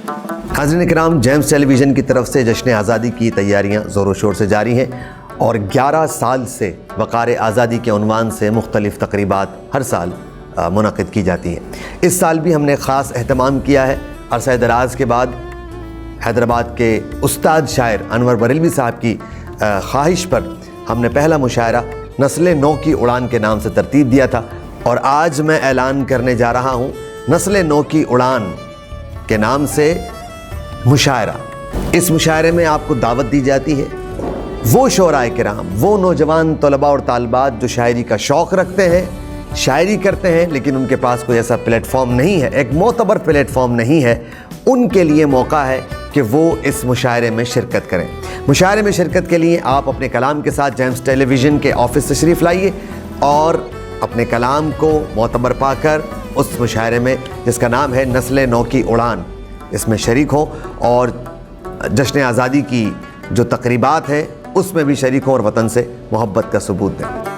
नाज़रीन किराम, James television की तरफ से जश्न आज़ादी की तैयारियां ज़ोरों शोर से जारी हैं और 11 साल से वक़ार आज़ादी के उन्वान से मुख्तलिफ़ तक़रीबात हर साल मुनक़िद की जाती हैं। इस साल भी हमने ख़ास एहतमाम किया है। अरसा दराज के बाद हैदराबाद के उस्ताद शायर अनवर बरेलवी साहब की ख्वाहिश पर हमने पहला मुशायरा नस्ल नौ की उड़ान के नाम से तरतीब दिया था और आज मैं ऐलान करने जा रहा हूँ नस्ल नौ की उड़ान के नाम से मुशायरा। इस मुशायरे में आपको दावत दी जाती है वो शोराए किराम, वो नौजवान तलबा और तालबात जो शायरी का शौक़ रखते हैं, शायरी करते हैं, लेकिन उनके पास कोई ऐसा प्लेटफॉर्म नहीं है, एक मोतबर प्लेटफॉर्म नहीं है। उनके लिए मौका है कि वो इस मुशायरे में शिरकत करें। मुशायरे में शिरकत के लिए आप अपने कलाम के साथ जेम्स टेलीविज़न के ऑफिस तशरीफ़ लाइए और अपने कलाम को मोतबर पाकर उस मुशायरे में, जिसका नाम है नस्ल नौ की उड़ान, इसमें शरीक हो और जश्न आज़ादी की जो तक़रीबात हैं उसमें भी शरीक हों और वतन से मोहब्बत का सबूत दें।